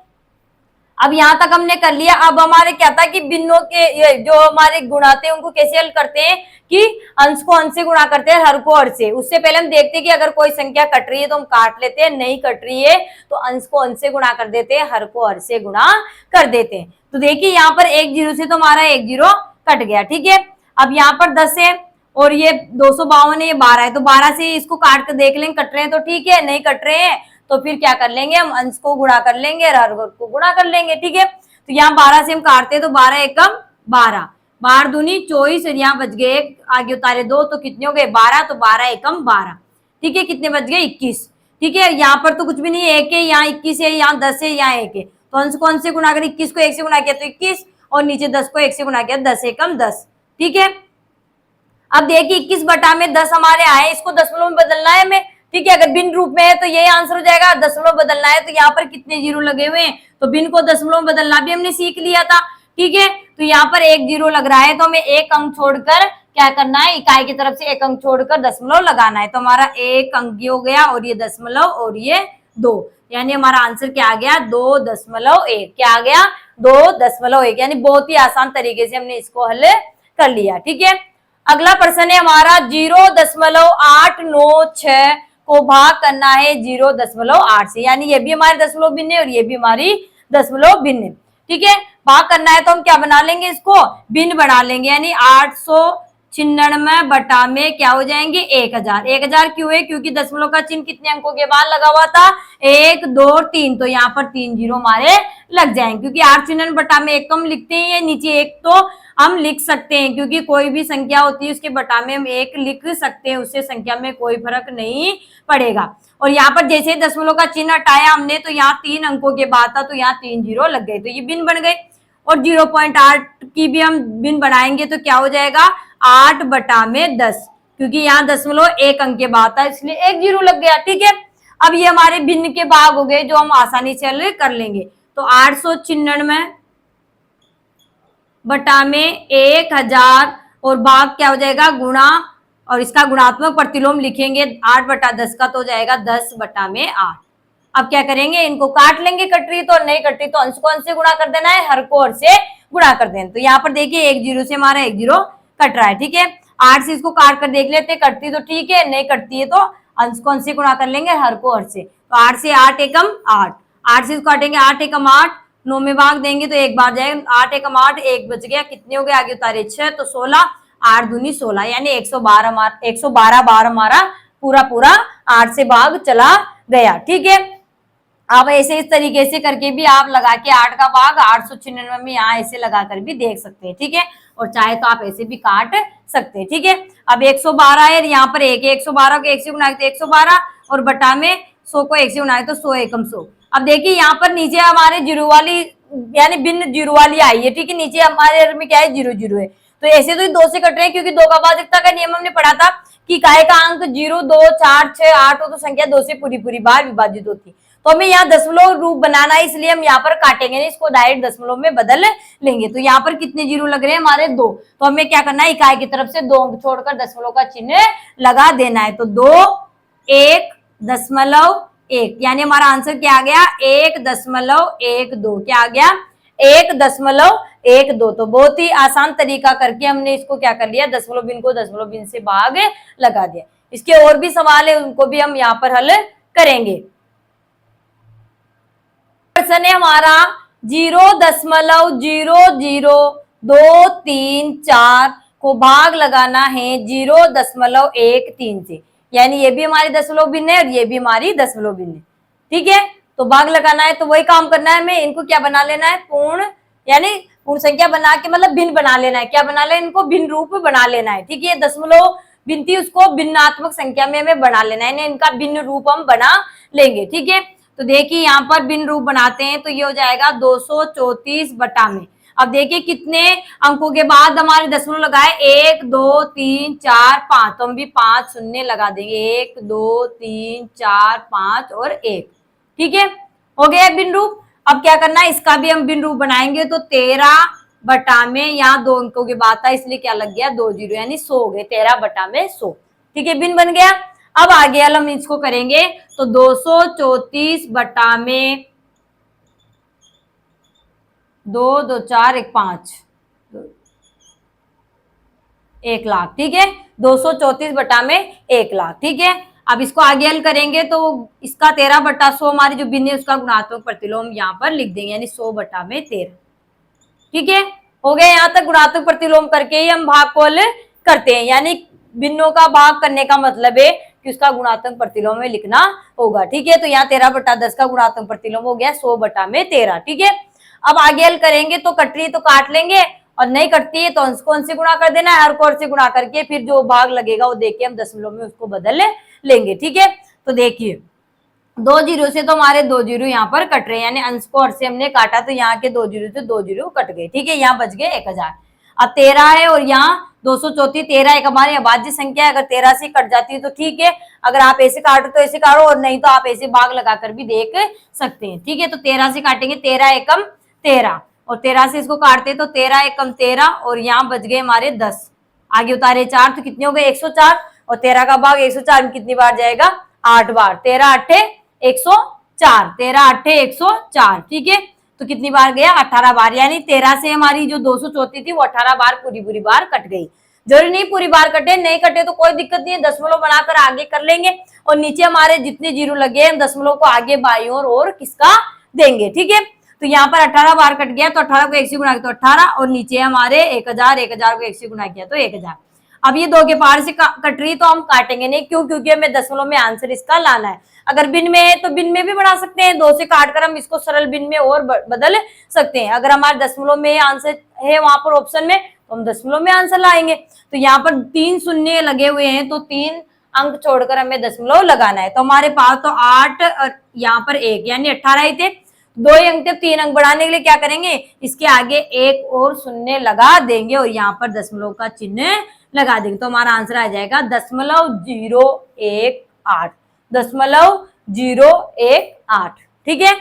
अब यहाँ तक हमने कर लिया। अब हमारे क्या था कि भिन्नों के जो हमारे गुणा थे उनको कैसे हल करते हैं, कि अंश को अंश से गुणा करते हैं, हर को हर से। उससे पहले हम देखते हैं कि अगर कोई संख्या कट रही है तो हम काट लेते हैं, नहीं कट रही है तो अंश को अंश से गुणा कर देते हैं, हर को हर से गुणा कर देते हैं। तो देखिए यहाँ पर 1 0 से तो हमारा 1 0 कट गया। ठीक है, अब यहाँ पर 10 है और ये 252 है, ये 12 है, तो 12 से इसको काट कर देख लेंगे, कट रहे हैं तो ठीक है, नहीं कट रहे हैं तो फिर क्या कर लेंगे, हम अंश को गुणा कर लेंगे और हर वर्ग को गुणा कर लेंगे। ठीक है, तो यहाँ 12 से हम काटते हैं तो 12 एकम 12, 12 दूनी 24, और यहाँ बच गए आगे उतारे 2, तो कितने हो गए 12, तो 12 एकम 12। ठीक है, कितने बच गए 21। ठीक है, यहाँ पर तो कुछ भी नहीं है, 1 है, यहाँ 21 है, यहाँ 10 है, यहाँ 1 है, तो अंश को अंश से गुणा कर 21 को 1 से गुणा किया तो 21, और नीचे 10 को 1 से गुणा किया 10 एकम 10। ठीक है, अब देखिए 21/10 हमारे आए, इसको दशमलव में बदलना है हमें। ठीक है, अगर भिन्न रूप में है तो यही आंसर हो जाएगा, दशमलव बदलना है तो यहाँ पर कितने 0 लगे हुए हैं, तो भिन्न को दशमलव में बदलना भी हमने सीख लिया था। ठीक है, तो यहाँ पर 1 0 लग रहा है तो हमें एक अंक छोड़कर क्या करना है, इकाई की तरफ से एक अंक छोड़कर दशमलव लगाना है, तो हमारा एक अंक हो गया और ये दशमलव और ये 2, यानी हमारा आंसर क्या आ गया 2.1। क्या आ गया 2.1, यानी बहुत ही आसान तरीके से हमने इसको हल कर लिया। ठीक है, अगला प्रश्न है हमारा 0.896 को भाग करना है 0.8 से, यानी ये भी हमारे दशमलव भिन्न है और ये भी हमारी दशमलव भिन्न है। ठीक है, भाग करना है तो हम क्या बना लेंगे, इसको भिन्न बना लेंगे, यानी 800 96 बटा में क्या हो जाएंगे 1000। 1000 क्यों है? क्योंकि दशमलव का चिन्ह कितने अंकों के बाद लगा हुआ था? 1 2 3, तो यहाँ पर 3 जीरो हमारे लग जाएंगे, क्योंकि 896 बटा में 1 तो हम लिखते ही है, नीचे 1 तो हम लिख सकते हैं, क्योंकि कोई भी संख्या होती है उसके बटा में हम 1 लिख सकते हैं, उससे संख्या में कोई फर्क नहीं पड़ेगा। और यहाँ पर जैसे दशमलव का चिन्ह हटाया हमने तो यहाँ 3 अंकों के बाद था, तो यहाँ 3 जीरो लग गए, तो ये बिन बन गए। और 0.8 की भी हम बिन बनाएंगे तो क्या हो जाएगा? 8 बटा में 10, क्योंकि यहाँ दशमलव 1 अंक के बाद था, इसलिए 1 जीरो लग गया। ठीक है, अब ये हमारे भिन्न के भाग हो गए जो हम आसानी से कर लेंगे। तो 896 बटा में 1000 और भाग क्या हो जाएगा? गुणा, और इसका गुणात्मक प्रतिलोम लिखेंगे 8 बटा 10 का, तो हो जाएगा 10 बटा में 8। अब क्या करेंगे? इनको काट लेंगे, कट रही तो और नहीं कट रही तो अंश को अंश से गुणा कर देना है, हर को हर से गुणा कर देना। तो यहाँ पर देखिए 1 जीरो से हमारा 1 जीरो कट रहा है। ठीक है, 8 से इसको काट कर देख लेते, कटती तो ठीक है, नहीं कटती है तो अंश को अंश से गुणा कर लेंगे, हर को हर से। तो 8 से 8 एकम 8, 8 से इसको काटेंगे 8 एकम 8, 9 में भाग देंगे तो 1 बार जाएगा, 8 एकम 8, 1 बच गया, कितने हो गए? आगे उतारे 6, तो 16, 8 दूनी 16, यानी 112 बार हमारा पूरा 8 से भाग चला गया। ठीक है, अब ऐसे इस तरीके से करके भी आप लगा के 8 का भाग 896 में यहाँ ऐसे लगा कर भी देख सकते हैं। ठीक है, और चाहे तो आप ऐसे भी काट सकते हैं। ठीक है, अब 112 है, यहाँ पर 112 को 1 से गुना तो 112, और बटा में 100 को 1 से गुना तो 100 एकम 100। अब देखिए यहाँ पर नीचे हमारे जीरो वाली यानी भिन्न जीरो वाली आई है। ठीक है, नीचे हमारे में क्या है? जीरो जीरो है, तो ऐसे तो 2 से कट रहे हैं, क्योंकि 2 का भाजकता का नियम हमने पढ़ा था कि काय का अंक 0 2 4 6 8 हो तो संख्या 2 से पूरी बार विभाजित होती। तो हमें यहाँ दशमलव रूप बनाना है, इसलिए हम यहाँ पर काटेंगे नहीं, इसको डायरेक्ट दशमलव में बदल लेंगे। तो यहाँ पर कितने जीरो लग रहे हैं? हमारे 2। तो हमें क्या करना है? इकाई की तरफ से 2 अंक छोड़कर दशमलव का चिन्ह लगा देना है। तो 2 1 दशमलव 1, यानी हमारा आंसर क्या आ गया? 1.12। क्या आ गया? 1.12। तो बहुत ही आसान तरीका करके हमने इसको क्या कर लिया? दशमलव बिन को दशमलव बिन से भाग लगा दिया। इसके और भी सवाल है, उनको भी हम यहाँ पर हल करेंगे। प्रश्न है हमारा 0.0023 को भाग लगाना है 0.13 से, यानी ये भी हमारी दशमलव भिन्न है और ये भी हमारी दशमलव भिन्न है। ठीक है, तो भाग लगाना है तो वही काम करना है हमें, इनको क्या बना लेना है? पूर्ण, यानी पूर्ण संख्या बना के मतलब भिन्न बना लेना है। क्या बना लेना? इनको भिन्न रूप बना लेना है। ठीक है, दशमलव भिन्न थी उसको भिन्नात्मक संख्या में हमें बना लेना है, इनका भिन्न रूप हम बना लेंगे। ठीक है, तो देखिए यहाँ पर भिन्न रूप बनाते हैं तो ये हो जाएगा 234 बटा में। अब देखिए कितने अंकों के बाद हमारे दशमलव लगाए? 1 2 3 4 5, तो हम भी 5 शून्य लगा देंगे। 1 2 3 4 5 और 1। ठीक है, हो गया भिन्न रूप। अब क्या करना है? इसका भी हम भिन्न रूप बनाएंगे तो 13 बटा में, यहाँ 2 अंकों के बाद था इसलिए क्या लग गया? 2 जीरो, यानी 100 हो गए। 13 बटा में 100। ठीक है, भिन्न बन गया। अब आगे हम इसको करेंगे तो 234 बटा में 2 2 4 1 5, 1 लाख। ठीक है, 234 बटा में 1 लाख। ठीक है, अब इसको आगे हल करेंगे तो इसका 13 बटा 100 हमारी जो भिन्न है उसका गुणात्मक प्रतिलोम यहाँ पर लिख देंगे, यानी 100 बटा में 13। ठीक है, हो गया। यहाँ तक गुणात्मक प्रतिलोम करके ही हम भाग को हल करते हैं, यानी भिन्नों का भाग करने का मतलब है कि उसका गुणात्मक प्रतिलोम में लिखना होगा। ठीक है, तो यहाँ 13 बटा 10 का गुणात्मक प्रतिलोम हो गया 100 बटा में 13। ठीक है, अब आगे हल करेंगे तो कट रही तो काट लेंगे और नहीं कटती है तो अंश को अंश से गुणा कर देना है, हर को हर से गुणा करके फिर जो भाग लगेगा वो देख के हम दशमलव में उसको बदल लेंगे। ठीक है, तो देखिए 2 जीरो से तो हमारे 2 जीरो यहाँ पर कट रहे हैं, यानी अंश को हर से हमने काटा तो यहाँ के 2 जीरो से 2 जीरो कट गए। ठीक है, यहाँ बच गए 1000। अब 13 है और यहाँ 234, 13 एक हमारी अभाज्य संख्या है, अगर 13 से कट जाती है तो ठीक है, अगर आप ऐसे काटो तो ऐसे काटो और नहीं तो आप ऐसे भाग लगाकर भी देख सकते हैं। ठीक है, तो 13 से काटेंगे, 13 एकम 13 और 13 से इसको काटते तो 13 एकम 13 और यहाँ बच गए हमारे 10, आगे उतारे 4 तो कितने हो गए? 104 और 13 का भाग 104 में कितनी बार जाएगा? 8 बार। 13 8 104, 13 8 104। ठीक है, तो कितनी बार गया? 18 बार, यानी 13 से हमारी जो 234 थी वो 18 बार पूरी बार कट गई। जरूरी नहीं पूरी बार कटे, नहीं कटे तो कोई दिक्कत नहीं है, दशमलव बनाकर आगे कर लेंगे और नीचे हमारे जितने जीरो लगे हम दशमलव को आगे बाईं ओर और किसका देंगे। ठीक है, तो यहाँ पर 18 बार कट गया तो 18 को 1 से गुणा किया तो 18 और नीचे हमारे 1000, 1000 को 1 से गुणा किया तो 1000। अब ये 2 के पार से कट रही तो हम काटेंगे नहीं, क्यों? क्योंकि हमें दशमलव में आंसर इसका लाना है। अगर बिन में है तो बिन में भी बढ़ा सकते हैं, 2 से काट कर हम इसको सरल बिन में और बदल सकते हैं। अगर हमारे दशमलव में आंसर है वहां पर ऑप्शन में, तो हम दशमलव में आंसर लाएंगे। तो यहाँ पर 3 शून्य लगे हुए हैं, तो 3 अंक छोड़कर हमें दशमलव लगाना है। तो हमारे पास तो 8 और यहाँ पर 1 यानी 18 ही थे। 2 अंक थे, 3 अंक बढ़ाने के लिए क्या करेंगे, इसके आगे 1 और शून्य लगा देंगे और यहाँ पर दशमलव का चिन्ह लगा देंगे। तो हमारा आंसर आ जाएगा 0.018, 0.018। ठीक है,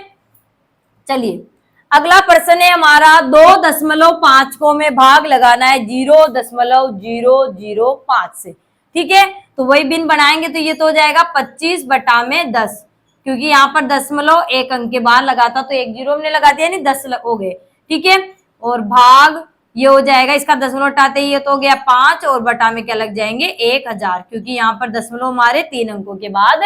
चलिए अगला प्रश्न है हमारा 2.5 को में भाग लगाना है 0.005 से। ठीक है, तो वही बिन बनाएंगे तो ये तो हो जाएगा 25/10, क्योंकि यहाँ पर दशमलव 1 अंक के बाद लगाता तो 1 जीरो हमने लगा दिया, नहीं 10 हो गए। ठीक है, और भाग ये हो जाएगा, इसका दशमलव हटाते ही ये तो हो गया 5 और बटा में क्या लग जाएंगे 1000, क्योंकि यहाँ पर दशमलव हमारे 3 अंकों के बाद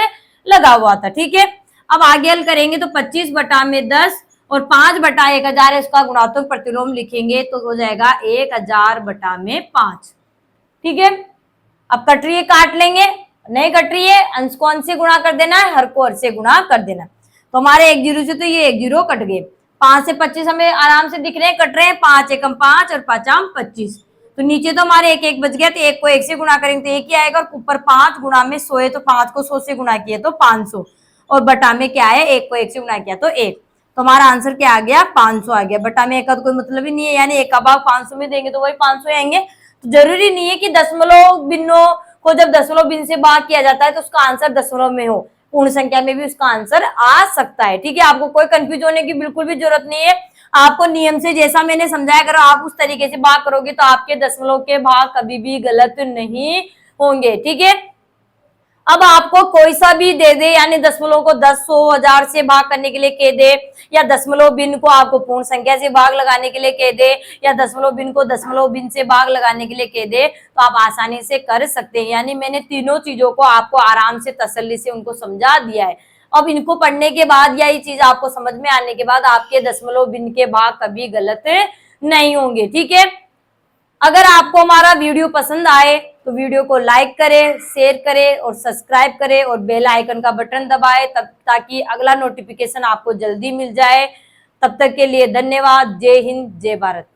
लगा हुआ था। ठीक है, अब आगे हल करेंगे तो 25/10 और 5/1000 है, उसका गुणात्मक प्रतिलोम लिखेंगे तो हो जाएगा 1000/5। ठीक है, अब कट रही है काट लेंगे, नहीं कट रही है अंश को अंश से गुणा कर देना है, हर को हर से गुणा कर देना। तो हमारे 1 जीरो से तो ये 1 जीरो कट गए। 5 से 25 हमें आराम से दिख रहे हैं, कट रहे हैं। 5 एकम 5 और 5 25, तो नीचे तो हमारे 1 1 बच गया, तो 1 को 1 से गुणा करेंगे तो 1 ही आएगा, और ऊपर 5 गुणा में 100 है तो 5 को 100 से गुणा किया तो 500, और बटा में क्या है 1 को 1 से गुणा किया तो 1। तो हमारा आंसर क्या आ गया 500 आ गया। बटा में 1 का तो कोई मतलब ही नहीं है, यानी 1 का भाग 500 में देंगे तो वही 500 आएंगे। तो जरूरी नहीं है कि दशमलव बिन्नों को जब दशमलव बिन से भाग किया जाता है तो उसका आंसर दशमलव में हो, पूर्ण संख्या में भी उसका आंसर आ सकता है। ठीक है, आपको कोई कंफ्यूज होने की बिल्कुल भी जरूरत नहीं है। आपको नियम से जैसा मैंने समझाया, अगर आप उस तरीके से भाग करोगे तो आपके दशमलव के भाग कभी भी गलत नहीं होंगे। ठीक है, अब आपको कोई सा भी दे दे, यानी दशमलव को 10, 100, 1000 से भाग करने के लिए कह दे, या दशमलव बिन को आपको पूर्ण संख्या से भाग लगाने के लिए कह दे, या दशमलव बिन को दशमलव बिन से भाग लगाने के लिए कह दे, तो आप आसानी से कर सकते हैं। यानी मैंने तीनों चीजों को आपको आराम से तसल्ली से उनको समझा दिया है। अब इनको पढ़ने के बाद या ये चीज आपको समझ में आने के बाद आपके दशमलव बिन के भाग कभी गलत नहीं होंगे। ठीक है, अगर आपको हमारा वीडियो पसंद आए तो वीडियो को लाइक करें, शेयर करें और सब्सक्राइब करें और बेल आइकन का बटन दबाएं, तब ताकि अगला नोटिफिकेशन आपको जल्दी मिल जाए। तब तक के लिए धन्यवाद। जय हिंद, जय भारत।